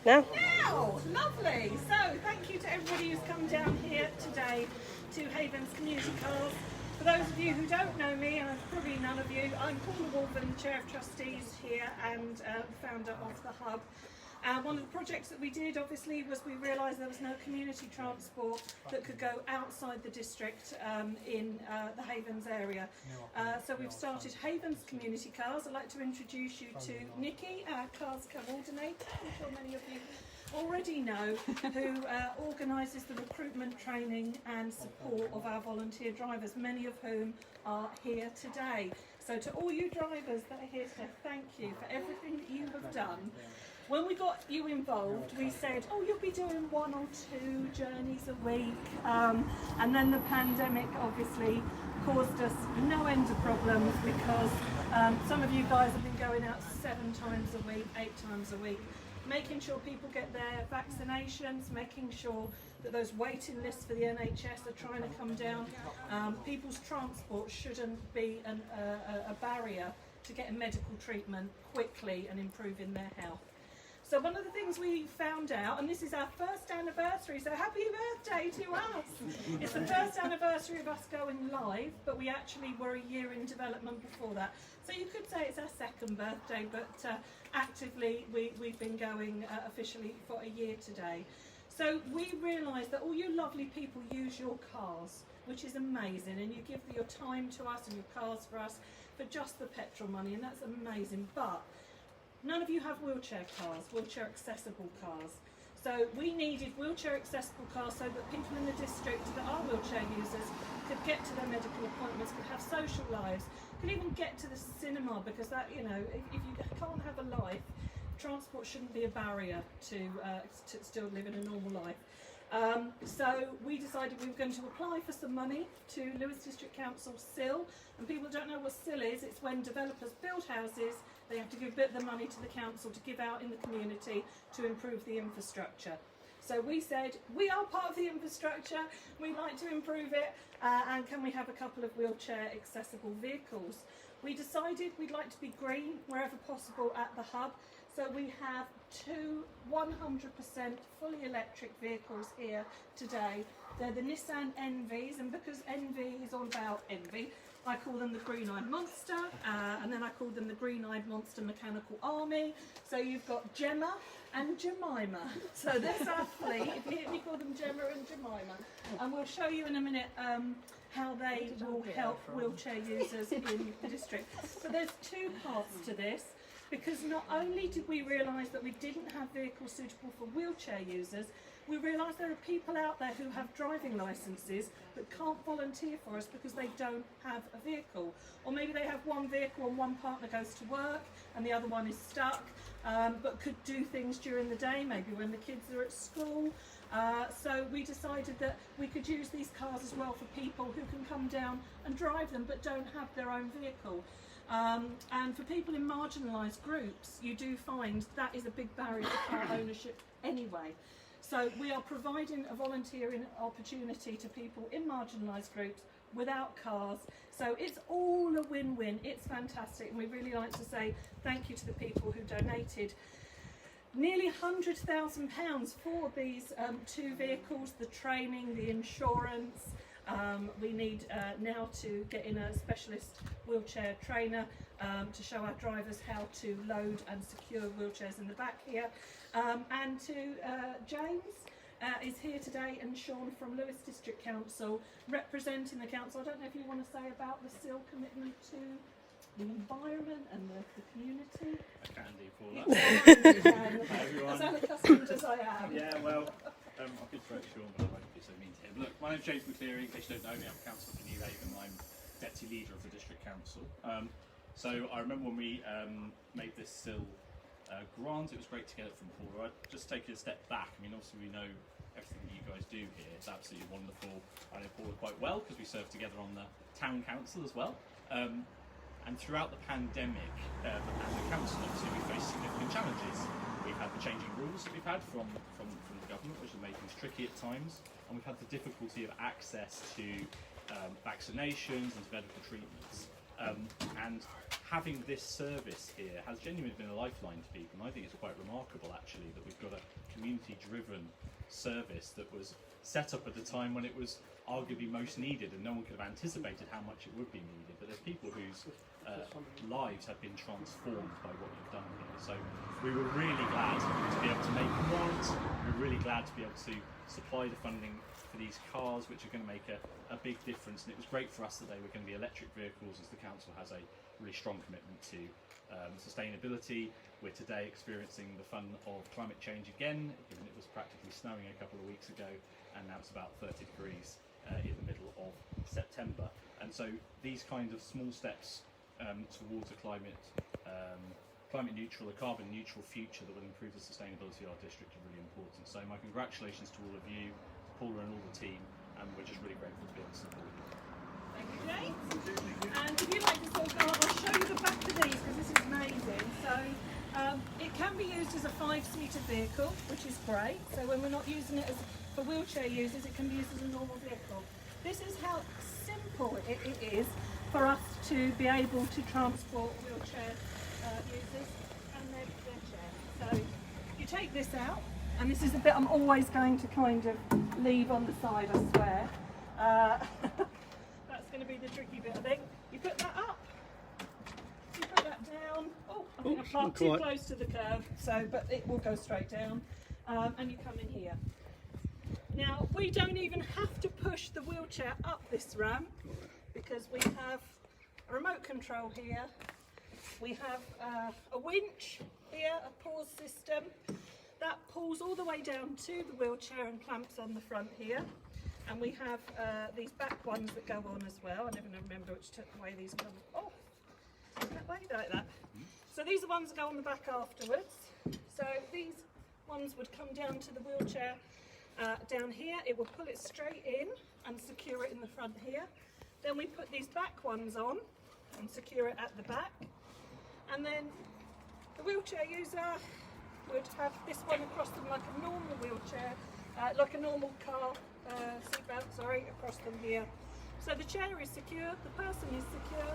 now. Wow, lovely. So thank you to everybody who's come down here today to Havens Community Cars. For those of you who don't know me, and probably none of you, I'm Paula Wolven, Chair of Trustees here and founder of the Hub. One of the projects that we did, obviously, was we realised there was no community transport that could go outside the district in the Havens area. So we've started Havens Community Cars. I'd like to introduce you to Nikki, our cars coordinator. I'm sure many of you already know, who organises the recruitment, training and support of our volunteer drivers, many of whom are here today. So to all you drivers that are here today, thank you for everything that you have done. When we got you involved, we said, oh, you'll be doing 1 or 2 journeys a week. And then the pandemic obviously caused us no end of problems because some of you guys have been going out 7 times a week, 8 times a week, making sure people get their vaccinations, making sure that those waiting lists for the NHS are trying to come down. People's transport shouldn't be a barrier to getting medical treatment quickly and improving their health. So one of the things we found out, and this is our first anniversary, so happy birthday to us. It's the first anniversary of us going live, but we actually were a year in development before that. So you could say it's our second birthday, but actively we've been going officially for a year today. So we realised that all you lovely people use your cars, which is amazing, and you give your time to us and your cars for us for just the petrol money, and that's amazing. But none of you have wheelchair cars, wheelchair accessible cars. So we needed wheelchair accessible cars so that people in the district that are wheelchair users could get to their medical appointments, could have social lives, could even get to the cinema, because that, you know, if you can't have a life, transport shouldn't be a barrier to still live in a normal life. So we decided we were going to apply for some money to Lewes District Council SIL, and people don't know what SIL is. It's when developers build houses, they have to give a bit of the money to the council to give out in the community to improve the infrastructure. So we said, we are part of the infrastructure, we'd like to improve it, and can we have a couple of wheelchair accessible vehicles? We decided we'd like to be green wherever possible at the Hub. So we have 2 100% fully electric vehicles here today. They're the Nissan Envies, and because Envy is all about envy, I call them the Green-Eyed Monster, and then I call them the Green-Eyed Monster Mechanical Army. So you've got Gemma and Jemima. So there's our fleet. If you hear me call them Gemma and Jemima. And we'll show you in a minute how they will help wheelchair users in the district. But there's 2 parts to this, because not only did we realise that we didn't have vehicles suitable for wheelchair users, we realised there are people out there who have driving licences but can't volunteer for us because they don't have a vehicle. Or maybe they have one vehicle and one partner goes to work and the other one is stuck, but could do things during the day, maybe when the kids are at school. So we decided that we could use these cars as well for people who can come down and drive them but don't have their own vehicle. And for people in marginalised groups, you do find that is a big barrier to car ownership anyway. So we are providing a volunteering opportunity to people in marginalised groups without cars. So it's all a win-win. It's fantastic, and we really like to say thank you to the people who donated nearly £100,000 for these 2 vehicles, the training, the insurance. We need now to get in a specialist wheelchair trainer to show our drivers how to load and secure wheelchairs in the back here. And to James is here today, and Sean from Lewes District Council representing the council. I don't know if you want to say about the SIL commitment to the environment and the community. I can do for that. Hi everyone. As unaccustomed as I am. Yeah, well, I could throw it Sean, but I won't be so mean to him. Look, my name's James McCleary. In case you don't know me, I'm councillor for New Haven. I'm deputy leader of the district council. So I remember when we made this SIL grant, it was great to get it from Paula. I'd just take a step back. I mean, obviously we know everything that you guys do here. It's absolutely wonderful. I know Paula quite well because we served together on the town council as well. And throughout the pandemic, the council, obviously, we faced significant challenges. We've had the changing rules that we've had from the government, which have made things tricky at times, and we've had the difficulty of access to vaccinations and to medical treatments. And having this service here has genuinely been a lifeline to people, and I think it's quite remarkable actually that we've got a community-driven service that was set up at a time when it was arguably most needed, and no one could have anticipated how much it would be needed. But there's people whose lives have been transformed by what you've done here. So we were really glad to be able to make a warrant. We're really glad to be able to supply the funding for these cars, which are going to make a big difference. And it was great for us that they were going to be electric vehicles, as the council has a really strong commitment to sustainability. We're today experiencing the fun of climate change again, given it was practically snowing a couple of weeks ago, and now it's about 30 degrees in the middle of September. And so these kind of small steps towards a climate neutral, a carbon neutral future that will improve the sustainability of our district are really important. So my congratulations to all of you, to Paula and all the team, and we're just really grateful to be able to support you. Thank you, James. And if you'd like to talk, I'll show you the back of these because this is amazing. So it can be used as a 5-seater vehicle, which is great. So when we're not using it for wheelchair users, it can be used as a normal vehicle. This is how simple it is for us to be able to transport wheelchair users and their chair. So you take this out, and this is the bit I'm always going to kind of leave on the side, I swear. That's going to be the tricky bit, I think. You put that up, you put that down. Oh, I think I parked too close to the curb, but it will go straight down. And you come in here. Now, we don't even have to push the wheelchair up this ramp because we have a remote control here. We have a winch here, a pause system. That pulls all the way down to the wheelchair and clamps on the front here. And we have these back ones that go on as well. I never remember which way these come. Oh, that way, like that. So these are ones that go on the back afterwards. So these ones would come down to the wheelchair down here. It will pull it straight in and secure it in the front here. Then we put these back ones on and secure it at the back. And then the wheelchair user would have this one across them like a normal wheelchair, like a normal car seatbelt, across them here. So the chair is secure, the person is secure.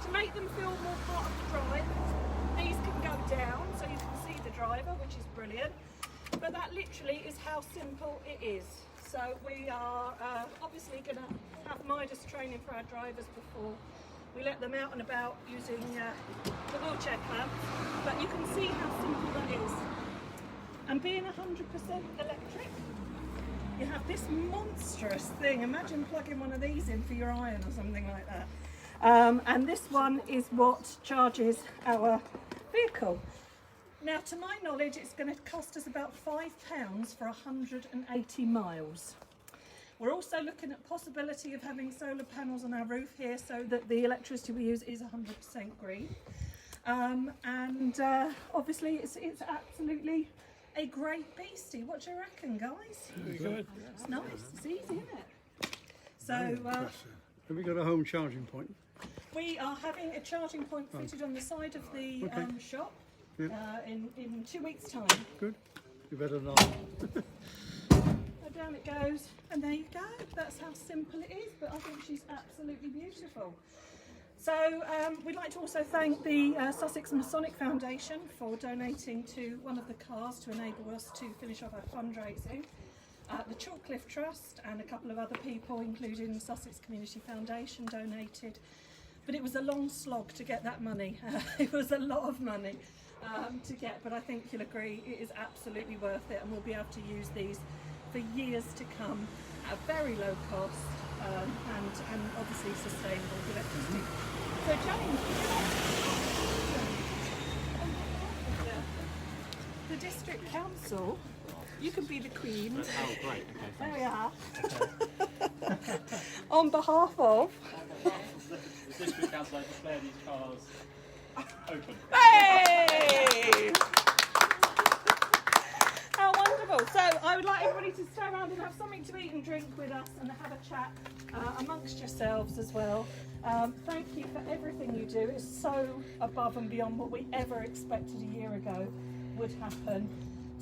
To make them feel more part of the drive, these can go down so you can see the driver, which is brilliant. But that literally is how simple it is. So we are obviously going to have Midas training for our drivers before we let them out and about using the wheelchair clamp. But you can see how simple that is. And being 100% electric, you have this monstrous thing. Imagine plugging one of these in for your iron or something like that. And this one is what charges our vehicle. Now, to my knowledge, it's going to cost us about £5 for 180 miles. We're also looking at possibility of having solar panels on our roof here so that the electricity we use is 100% green. Obviously, it's absolutely a great beastie. What do you reckon, guys? Very good. It's nice. It's easy, isn't it? So, Have we got a home charging point? we are having a charging point fitted on the side of the shop in 2 weeks' time. Good. You better not. So down it goes, and there you go. That's how simple it is, but I think she's absolutely beautiful. So we'd like to also thank the Sussex Masonic Foundation for donating to one of the cars to enable us to finish off our fundraising. The Chalcliffe Trust and a couple of other people, including Sussex Community Foundation, donated. But it was a long slog to get that money. It was a lot of money to get, but I think you'll agree it is absolutely worth it, and we'll be able to use these for years to come at a very low cost and obviously sustainable electricity. So James, the district council, you can be the queen. Oh, great. Okay, there we are. On behalf of the district council, I declare these cars open. Hey! How wonderful. So I would like everybody to stay around and have something to eat and drink with us and have a chat amongst yourselves as well. Thank you for everything you do. It's so above and beyond what we ever expected a year ago would happen.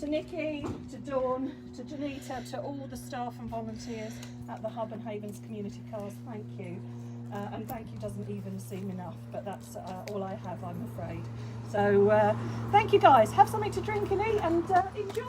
To Nikki, to Dawn, to Janita, to all the staff and volunteers at the Hub and Havens Community Cars, thank you. and thank you doesn't even seem enough, but that's all I have, I'm afraid. So thank you guys. Have something to drink and eat, and enjoy.